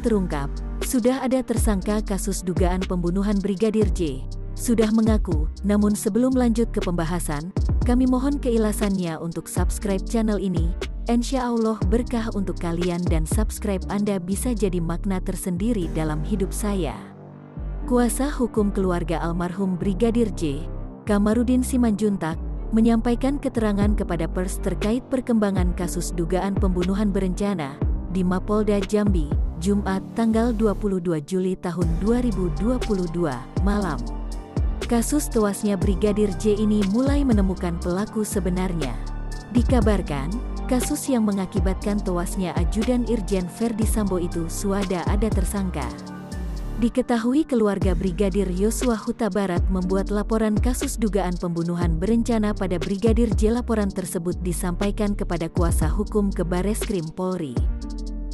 terungkap, sudah ada tersangka kasus dugaan pembunuhan Brigadir J. Sudah mengaku, namun sebelum lanjut ke pembahasan, kami mohon keikhlasannya untuk subscribe channel ini. Insya Allah berkah untuk kalian dan subscribe Anda bisa jadi makna tersendiri dalam hidup saya. Kuasa hukum keluarga almarhum Brigadir J, Kamarudin Simanjuntak, menyampaikan keterangan kepada pers terkait perkembangan kasus dugaan pembunuhan berencana di Mapolda Jambi, Jumat tanggal 22 Juli tahun 2022 malam. Kasus tewasnya Brigadir J ini mulai menemukan pelaku sebenarnya. Dikabarkan, kasus yang mengakibatkan tewasnya Ajudan Irjen Ferdi Sambo itu sudah ada tersangka. Diketahui keluarga Brigadir Yosua Huta Barat membuat laporan kasus dugaan pembunuhan berencana pada Brigadir J. Laporan tersebut disampaikan kepada kuasa hukum ke Bareskrim Polri.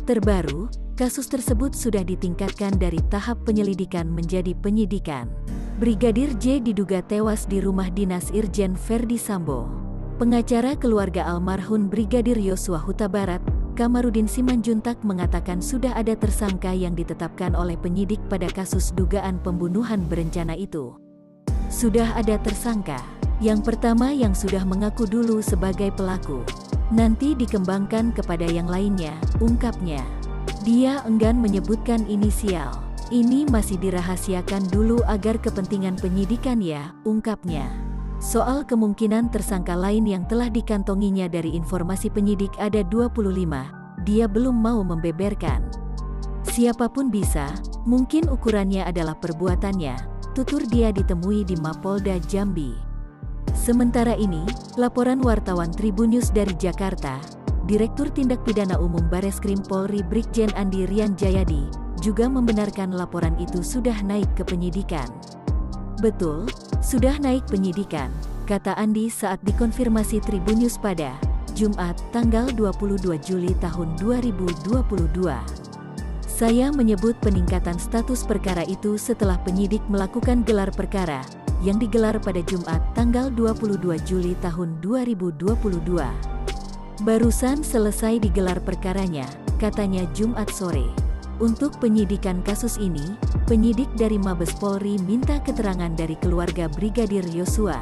Terbaru, kasus tersebut sudah ditingkatkan dari tahap penyelidikan menjadi penyidikan. Brigadir J diduga tewas di rumah dinas Irjen Ferdi Sambo. Pengacara keluarga almarhum Brigadir Yosua Huta Barat, Kamarudin Simanjuntak mengatakan sudah ada tersangka yang ditetapkan oleh penyidik pada kasus dugaan pembunuhan berencana itu. Sudah ada tersangka. Yang pertama yang sudah mengaku dulu sebagai pelaku. Nanti dikembangkan kepada yang lainnya, ungkapnya. Dia enggan menyebutkan inisial. Ini masih dirahasiakan dulu agar kepentingan penyidikan ya, ungkapnya. Soal kemungkinan tersangka lain yang telah dikantonginya dari informasi penyidik ada 25, dia belum mau membeberkan. Siapapun bisa, mungkin ukurannya adalah perbuatannya, tutur dia ditemui di Mapolda Jambi. Sementara ini, laporan wartawan Tribunnews dari Jakarta, Direktur Tindak Pidana Umum Bareskrim Polri Brigjen Andi Rian Jayadi, juga membenarkan laporan itu sudah naik ke penyidikan. Betul, sudah naik penyidikan, kata Andi saat dikonfirmasi Tribunnews pada Jumat tanggal 22 Juli tahun 2022. Saya menyebut peningkatan status perkara itu setelah penyidik melakukan gelar perkara yang digelar pada Jumat tanggal 22 Juli tahun 2022. Barusan selesai digelar perkaranya, katanya Jumat sore. Untuk penyidikan kasus ini, penyidik dari Mabes Polri minta keterangan dari keluarga Brigadir Yosua.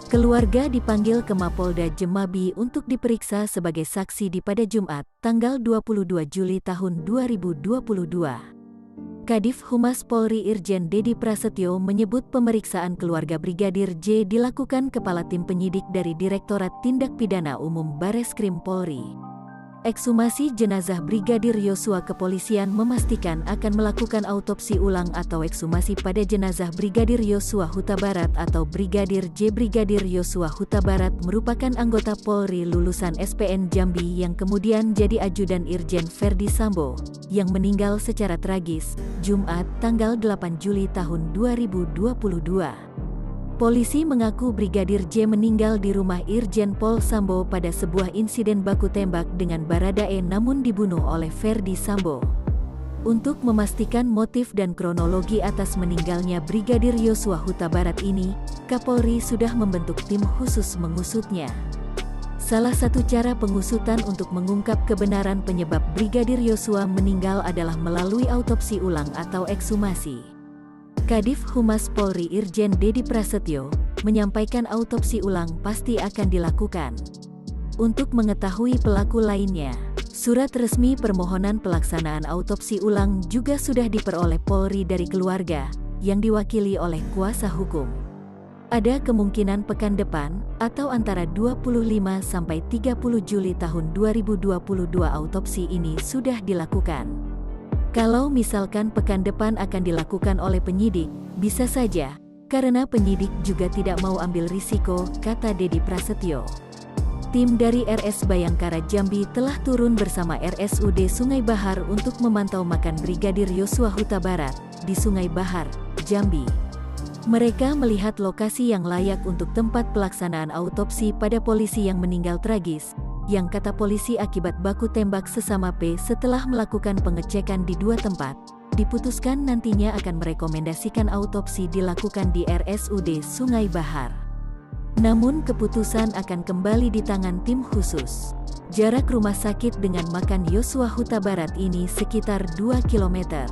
Keluarga dipanggil ke Mapolda Jambi untuk diperiksa sebagai saksi pada Jumat, tanggal 22 Juli tahun 2022. Kadif Humas Polri Irjen Dedi Prasetyo menyebut pemeriksaan keluarga Brigadir J dilakukan Kepala Tim Penyidik dari Direktorat Tindak Pidana Umum Bareskrim Polri. Ekshumasi jenazah Brigadir Yosua kepolisian memastikan akan melakukan autopsi ulang atau ekshumasi pada jenazah Brigadir Yosua Huta Barat atau Brigadir J. Brigadir Yosua Huta Barat merupakan anggota Polri lulusan SPN Jambi yang kemudian jadi Ajudan Irjen Ferdi Sambo, yang meninggal secara tragis, Jumat tanggal 8 Juli tahun 2022. Polisi mengaku Brigadir J meninggal di rumah Irjen Pol Sambo pada sebuah insiden baku tembak dengan Baradae namun dibunuh oleh Ferdi Sambo. Untuk memastikan motif dan kronologi atas meninggalnya Brigadir Yosua Huta Barat ini, Kapolri sudah membentuk tim khusus mengusutnya. Salah satu cara pengusutan untuk mengungkap kebenaran penyebab Brigadir Yosua meninggal adalah melalui autopsi ulang atau ekshumasi. Kadif Humas Polri Irjen Dedi Prasetyo menyampaikan autopsi ulang pasti akan dilakukan. Untuk mengetahui pelaku lainnya, surat resmi permohonan pelaksanaan autopsi ulang juga sudah diperoleh Polri dari keluarga, yang diwakili oleh kuasa hukum. Ada kemungkinan pekan depan, atau antara 25 sampai 30 Juli tahun 2022 autopsi ini sudah dilakukan. Kalau misalkan pekan depan akan dilakukan oleh penyidik, bisa saja, karena penyidik juga tidak mau ambil risiko, kata Dedi Prasetyo. Tim dari RS Bayangkara Jambi telah turun bersama RSUD Sungai Bahar untuk memantau makam Brigadir Yosua Huta Barat di Sungai Bahar, Jambi. Mereka melihat lokasi yang layak untuk tempat pelaksanaan autopsi pada polisi yang meninggal tragis, yang kata polisi akibat baku tembak sesama P. Setelah melakukan pengecekan di dua tempat, diputuskan nantinya akan merekomendasikan autopsi dilakukan di RSUD Sungai Bahar. Namun keputusan akan kembali di tangan tim khusus. Jarak rumah sakit dengan makam Yosua Huta Barat ini sekitar 2 km.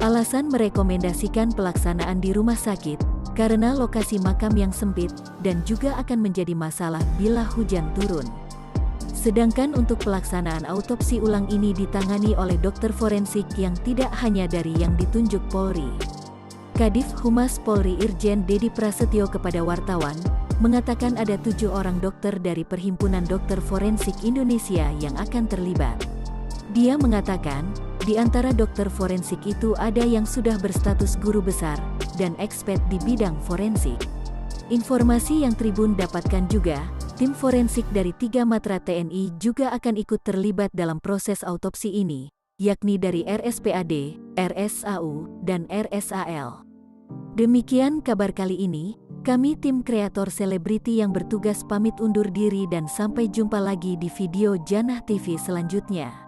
Alasan merekomendasikan pelaksanaan di rumah sakit, karena lokasi makam yang sempit, dan juga akan menjadi masalah bila hujan turun. Sedangkan untuk pelaksanaan autopsi ulang ini ditangani oleh dokter forensik yang tidak hanya dari yang ditunjuk Polri. Kadif Humas Polri Irjen Dedi Prasetyo kepada wartawan, mengatakan ada 7 orang dokter dari Perhimpunan Dokter Forensik Indonesia yang akan terlibat. Dia mengatakan, di antara dokter forensik itu ada yang sudah berstatus guru besar, dan ekspert di bidang forensik. Informasi yang Tribun dapatkan juga, tim forensik dari 3 matra TNI juga akan ikut terlibat dalam proses autopsi ini, yakni dari RSPAD, RSAU, dan RSAL. Demikian kabar kali ini, kami tim kreator selebriti yang bertugas pamit undur diri dan sampai jumpa lagi di video Janah TV selanjutnya.